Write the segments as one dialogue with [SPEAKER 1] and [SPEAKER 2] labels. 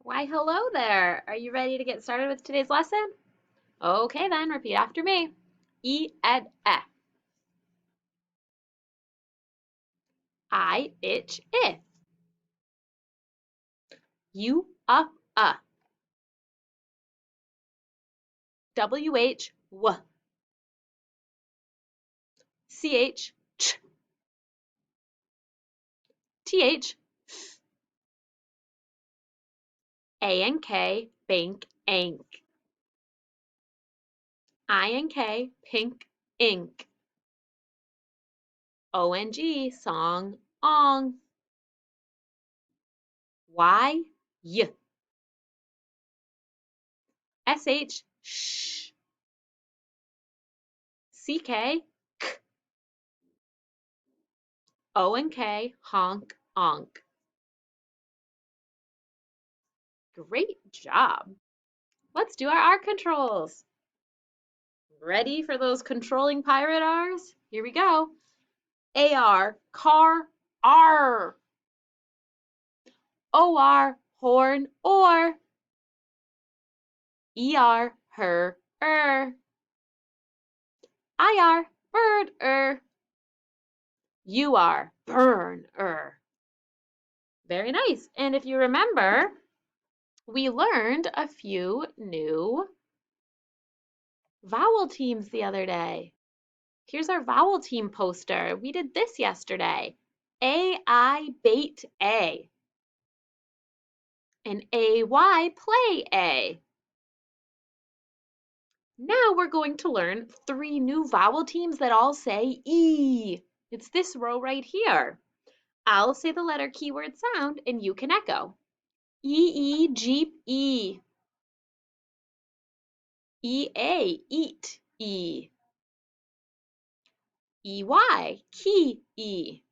[SPEAKER 1] Why, hello there. Are you ready to get started with today's lesson? Okay, then, repeat after me. E ed e. I itch I. U up W h w. C h ch. T h. A n k bank ank. I n k pink ink. O n g song ong. Y y. S h sh. C k k. O n k honk onk. Great job. Let's do our R controls. Ready for those controlling pirate R's? Here we go. AR, car, R. OR, horn, or. ER, her, IR, bird, UR, burn, Very nice. And if you remember, we learned a few new vowel teams the other day. Here's our vowel team poster. We did this yesterday. A, I, bait, A. And AY, play A. Now we're going to learn 3 new vowel teams that all say E. It's this row right here. I'll say the letter keyword sound and you can echo. E, jeep, E. EA, eat, E. EY, key, E.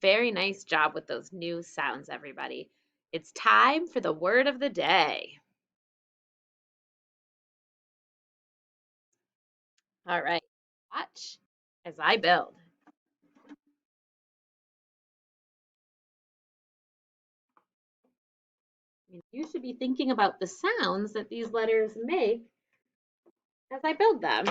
[SPEAKER 1] Very nice job with those new sounds, everybody. It's time for the word of the day. All right, watch as I build. You should be thinking about the sounds that these letters make as I build them.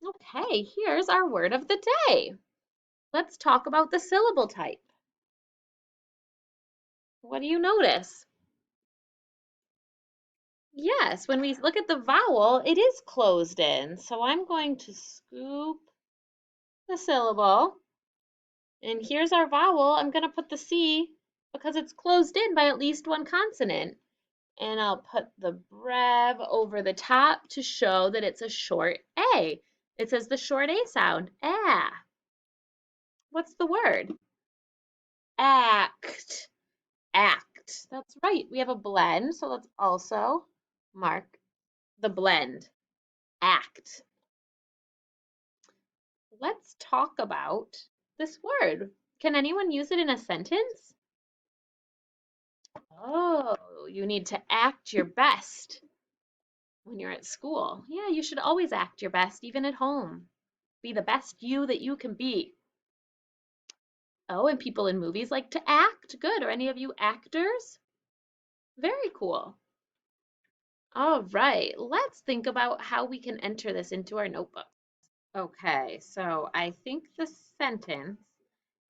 [SPEAKER 1] Okay, here's our word of the day. Let's talk about the syllable type. What do you notice? Yes, when we look at the vowel, it is closed in. So I'm going to scoop the syllable. And here's our vowel. I'm going to put the C because it's closed in by at least one consonant. And I'll put the brev over the top to show that it's a short A. It says the short A sound, ah. What's the word? Act. Act. That's right. We have a blend, so let's also mark the blend. Act. Let's talk about this word. Can anyone use it in a sentence? Oh, you need to act your best when you're at school. Yeah, you should always act your best, even at home. Be the best you that you can be. Oh, and people in movies like to act. Good. Are any of you actors? Very cool. All right, let's think about how we can enter this into our notebook. Okay, so I think the sentence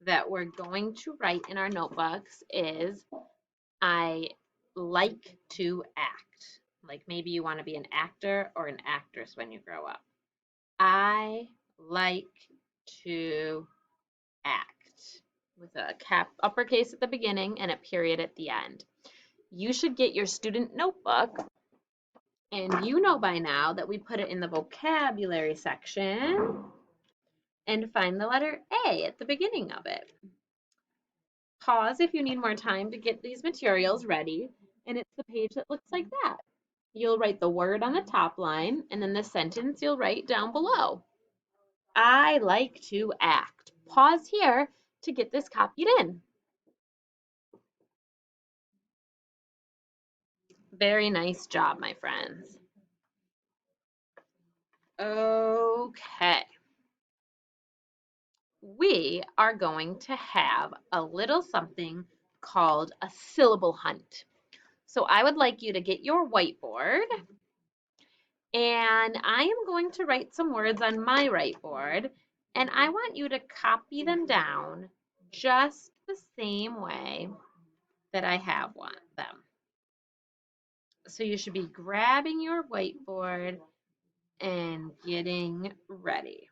[SPEAKER 1] that we're going to write in our notebooks is I like to act. Like maybe you want to be an actor or an actress when you grow up. I like to act with a uppercase at the beginning and a period at the end. You should get your student notebook, and you know by now that we put it in the vocabulary section and find the letter A at the beginning of it. Pause if you need more time to get these materials ready, and it's the page that looks like that. You'll write the word on the top line, and then the sentence you'll write down below. I like to act. Pause here to get this copied in. Very nice job, my friends. Okay. we are going to have a little something called a syllable hunt. So I would like you to get your whiteboard, and I am going to write some words on my whiteboard, and I want you to copy them down just the same way that I have them. So you should be grabbing your whiteboard and getting ready.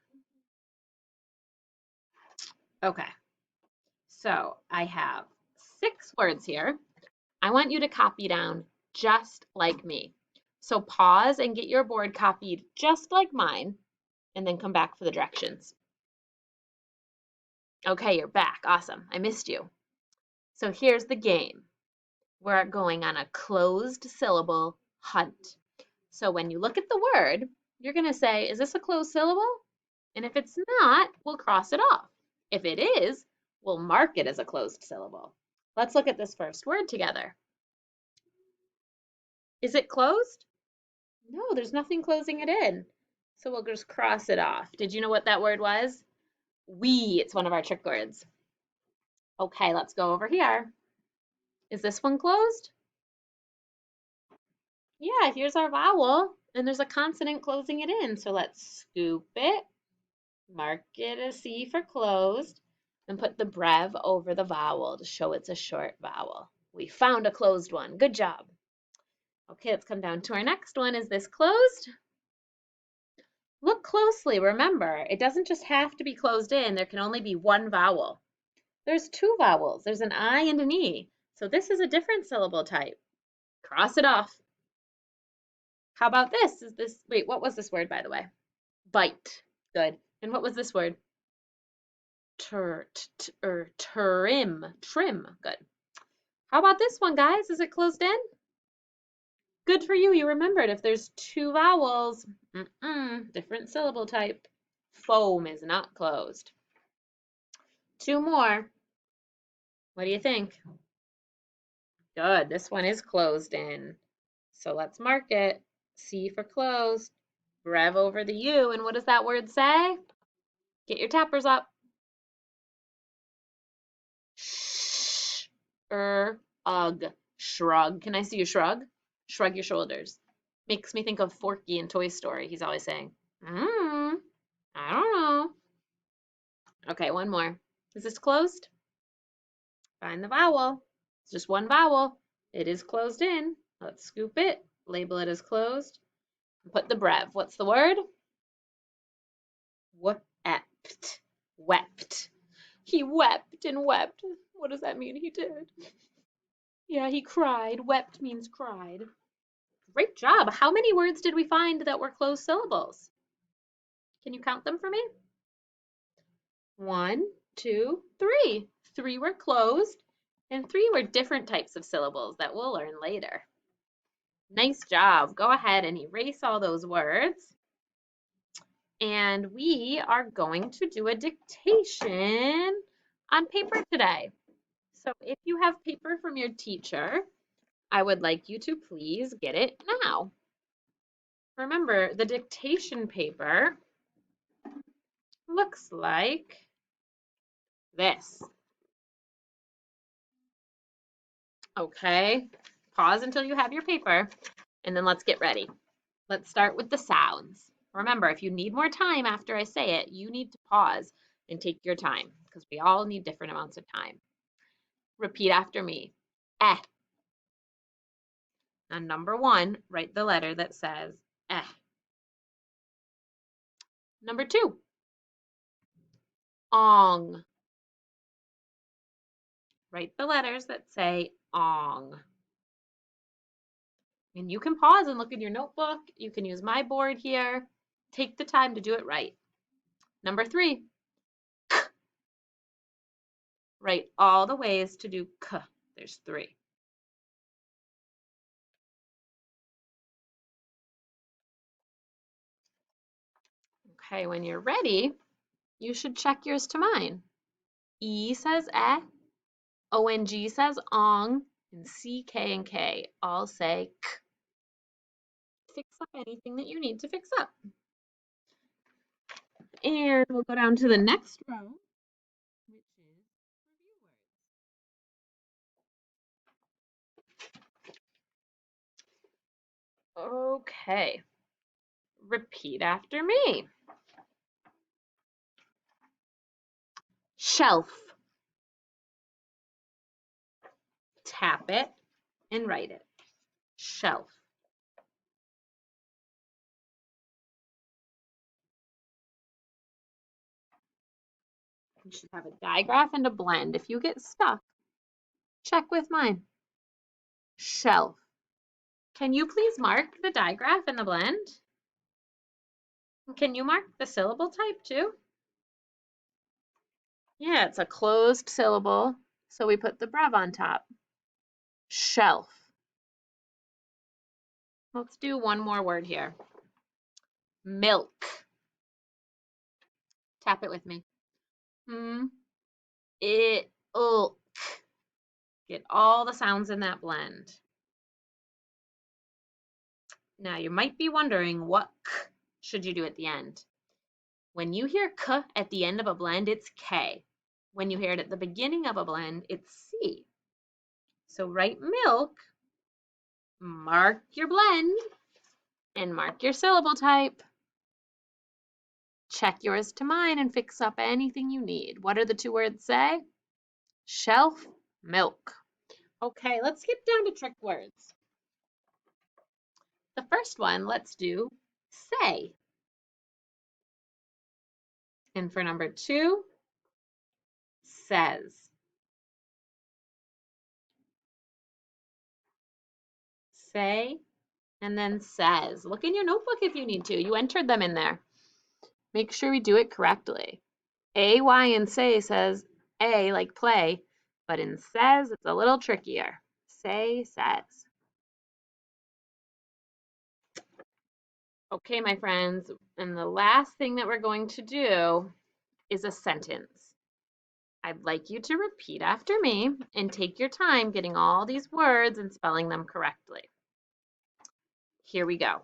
[SPEAKER 1] Okay, so I have 6 words here. I want you to copy down just like me. So pause and get your board copied just like mine, and then come back for the directions. Okay, you're back. Awesome. I missed you. So here's the game. We're going on a closed syllable hunt. So when you look at the word, you're going to say, is this a closed syllable? And if it's not, we'll cross it off. If it is, we'll mark it as a closed syllable. Let's look at this first word together. Is it closed? No, there's nothing closing it in. So we'll just cross it off. Did you know what that word was? We. It's one of our trick words. Okay, let's go over here. Is this one closed? Yeah, here's our vowel, and there's a consonant closing it in. So let's scoop it, mark it as C for closed, and put the brev over the vowel to show it's a short vowel. We found a closed one. Good job. Okay, let's come down to our next one. Is this closed? Look closely. Remember, it doesn't just have to be closed in. There can only be one vowel. There's 2 vowels. There's an I and an E. So this is a different syllable type. Cross it off. How about this? Wait, what was this word, by the way? Bite. Good. And what was this word? Trim. Trim. Good. How about this one, guys? Is it closed in? Good for you. You remembered. If there's 2 vowels, different syllable type. Foam is not closed. 2 more. What do you think? Good. This one is closed in. So let's mark it. C for closed. Brev over the U. And what does that word say? Get your tappers up. Ugh. Shrug. Can I see you shrug? Shrug your shoulders. Makes me think of Forky in Toy Story. He's always saying, I don't know. Okay, one more. Is this closed? Find the vowel. It's just one vowel. It is closed in. Let's scoop it, label it as closed, and put the brev. What's the word? Wept. Wept. He wept and wept. What does that mean he did? Yeah, he cried. Wept means cried. Great job. How many words did we find that were closed syllables? Can you count them for me? 1, 2, 3. 3 were closed, and 3 were different types of syllables that we'll learn later. Nice job. Go ahead and erase all those words. And we are going to do a dictation on paper today. So if you have paper from your teacher, I would like you to please get it now. Remember, the dictation paper looks like this. Okay, pause until you have your paper, and then let's get ready. Let's start with the sounds. Remember, if you need more time after I say it, you need to pause and take your time, because we all need different amounts of time. Repeat after me. Eh. On number 1, write the letter that says eh. Number 2, ong. Write the letters that say ong. And you can pause and look in your notebook. You can use my board here. Take the time to do it right. Number 3, k. Write all the ways to do k. There's 3. Okay, when you're ready, you should check yours to mine. E says eh, ONG says ong, and C, K, and K all say k. Fix up anything that you need to fix up. And we'll go down to the next row. Okay. Repeat after me. Shelf. Tap it and write it. Shelf. You should have a digraph and a blend. If you get stuck, check with mine. Shelf. Can you please mark the digraph and the blend? Can you mark the syllable type too? Yeah, it's a closed syllable, so we put the brev on top. Shelf. Let's do one more word here. Milk. Tap it with me. Ilk. Get all the sounds in that blend. Now you might be wondering what k should you do at the end. When you hear k at the end of a blend, it's K. When you hear it at the beginning of a blend, it's C. So write milk, mark your blend, and mark your syllable type. Check yours to mine and fix up anything you need. What are the two words say? Shelf, milk. Okay, let's skip down to trick words. The first one, let's do say. And for number 2, says. Say, and then says. Look in your notebook if you need to. You entered them in there. Make sure we do it correctly. AY in say says A like play, but in says it's a little trickier. Say, says. Okay, my friends, and the last thing that we're going to do is a sentence. I'd like you to repeat after me and take your time getting all these words and spelling them correctly. Here we go.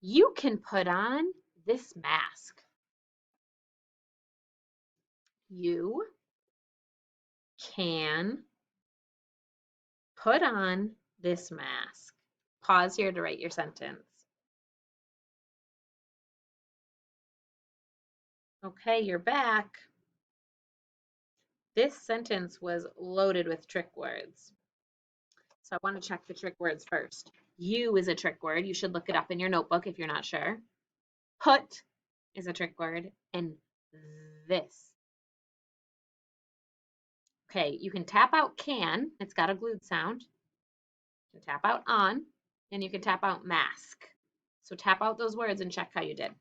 [SPEAKER 1] You can put on this mask. You can put on this mask. Pause here to write your sentence. Okay, you're back. This sentence was loaded with trick words. So I want to check the trick words first. You is a trick word. You should look it up in your notebook if you're not sure. Put is a trick word, and this. Okay, you can tap out can. It's got a glued sound. You can tap out on, and you can tap out mask. So tap out those words and check how you did.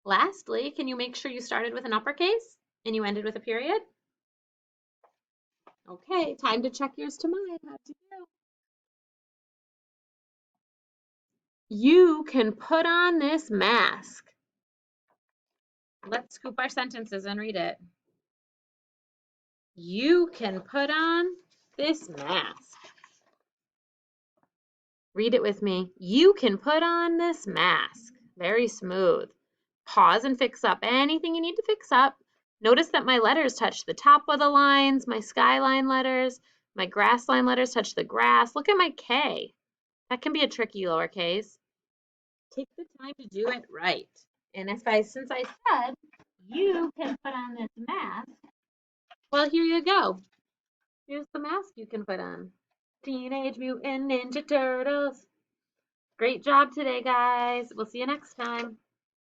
[SPEAKER 1] Lastly, can you make sure you started with an uppercase and you ended with a period? Okay, time to check yours to mine. How'd you do? You can put on this mask. Let's scoop our sentences and read it. You can put on this mask. Read it with me. You can put on this mask. Very smooth. Pause and fix up anything you need to fix up. Notice that my letters touch the top of the lines, my skyline letters, my grass line letters touch the grass. Look at my K. That can be a tricky lowercase. Take the time to do it right. And since I said you can put on this mask, well, here you go. Here's the mask you can put on. Teenage Mutant Ninja Turtles. Great job today, guys. We'll see you next time.